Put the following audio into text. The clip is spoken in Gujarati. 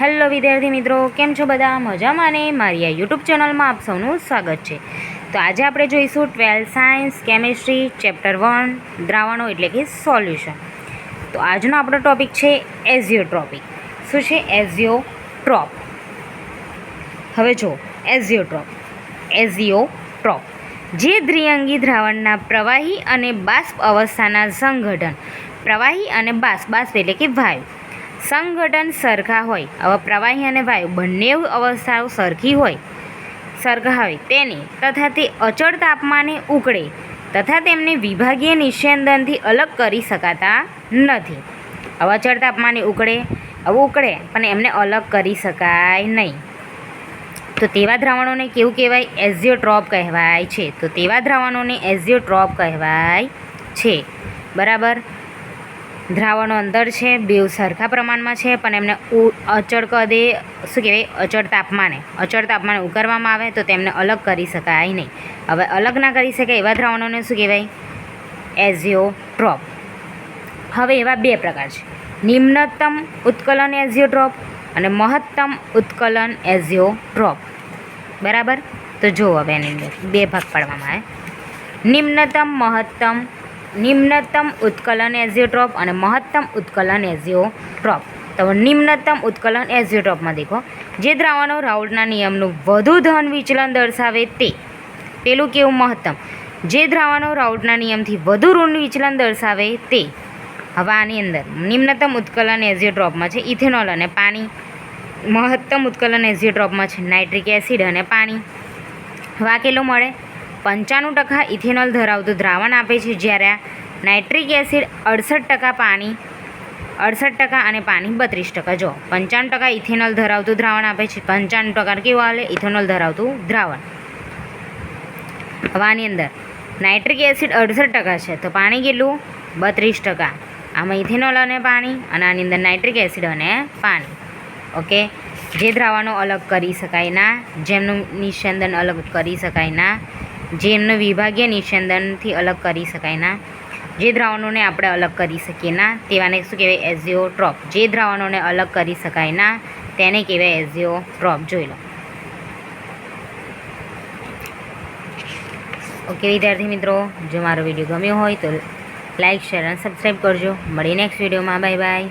હેલો વિદ્યાર્થી મિત્રો, કેમ છો બધા? મજામાં ને? મારી આ યુટ્યુબ ચેનલમાં આપ સૌનું સ્વાગત છે. તો આજે આપણે જોઈશું 12th સાયન્સ કેમિસ્ટ્રી ચેપ્ટર 1 દ્રાવણો એટલે કે સોલ્યુશન. તો આજનો આપણો ટોપિક છે એઝિયોટ્રોપિક. શું છે? એઝિયોટ્રોપ. હવે જો એઝિયોટ્રોપ જે દ્વિઅંગી દ્રાવણના પ્રવાહી અને બાષ્પ અવસ્થાના સંઘટન, પ્રવાહી અને બાષ્પ એટલે કે વાયુ સંઘટન સરખા હોય. હવે પ્રવાહી અને વાયુ બંને અવસ્થાઓ સરખા હોય તેને તથા તે અચળ તાપમાને ઉકળે તથા તેમને વિભાગીય નિસ્યંદનથી અલગ કરી શકાતા નથી. હવે અચળ તાપમાને ઉકળે પણ એમને અલગ કરી શકાય નહીં. તો તેવા દ્રાવણોને કેવું કહેવાય? એઝિયોટ્રોપ કહેવાય છે. તો તેવા દ્રાવણોને એઝિયોટ્રોપ કહેવાય છે. બરાબર. દ્રાવણો અંદર છે, બેવ સરખા પ્રમાણમાં છે, પણ એમને અચળ કદે શું કહેવાય? અચળ તાપમાને ઉકાળવામાં આવે તો તેમને અલગ કરી શકાય નહીં. હવે અલગ ના કરી શકાય એવા દ્રાવણોને શું કહેવાય? એઝિયોટ્રોપ. હવે એવા બે પ્રકાર છે, નિમ્નતમ ઉત્કલન એઝિયોટ્રોપ અને મહત્તમ ઉત્કલન એઝિયોટ્રોપ. બરાબર. તો જુઓ, હવે એની અંદર બે ભાગ પાડવામાં આવે, નિમ્નતમ ઉત્કલન એઝિયોટ્રોપ અને મહત્તમ ઉત્કલન એઝિયોટ્રોપ. તો નિમ્નતમ ઉત્કલન એઝિયોટ્રોપમાં દેખો, જે દ્રાવણો રાઉલ્ટના નિયમનું વધુ ધન વિચલન દર્શાવે તે પેલું કેવું? મહત્તમ. જે દ્રાવણો રાઉલ્ટના નિયમથી વધુ ઋણ વિચલન દર્શાવે તે. હવે આની અંદર નિમ્નતમ ઉત્કલન એઝિયોટ્રોપમાં છે ઇથેનોલ અને પાણી. મહત્તમ ઉત્કલન એઝિયોટ્રોપમાં છે નાઇટ્રિક એસિડ અને પાણી. હવે આ કેટલું મળે? 95% ઇથેનોલ ધરાવતું દ્રાવણ આપે છે, જ્યારે નાઇટ્રિક એસિડ 68%, પાણી 68% અને પાણી 32%. જો 95% ઇથેનોલ ધરાવતું દ્રાવણ આપે છે, 95% કેવું આવે? ઇથેનોલ ધરાવતું દ્રાવણ. હવે આની અંદર નાઇટ્રિક એસિડ 68% છે, તો પાણી કેટલું? 32%. આમાં ઇથેનોલ અને પાણી, અને આની અંદર નાઇટ્રિક એસિડ અને પાણી. ઓકે. જે દ્રાવણો અલગ કરી શકાય ના, જેમનું નિસ્યંદન અલગ કરી શકાય ના, જેમનું વિભાગીય નિસ્યંદનથી અલગ કરી શકાય ના, જે દ્રાવણોને આપણે અલગ કરી શકીએ ના, તેવાને શું કહેવાય? એઝિયોટ્રોપ. જે દ્રાવણોને અલગ કરી શકાય ના તેને કહેવાય એઝિયોટ્રોપ. જોઈ લો. ઓકે વિદ્યાર્થી મિત્રો, જો મારો વિડીયો ગમ્યો હોય તો લાઇક, શેર અને સબસ્ક્રાઈબ કરજો. મળી નેક્સ્ટ વિડીયોમાં. Bye bye.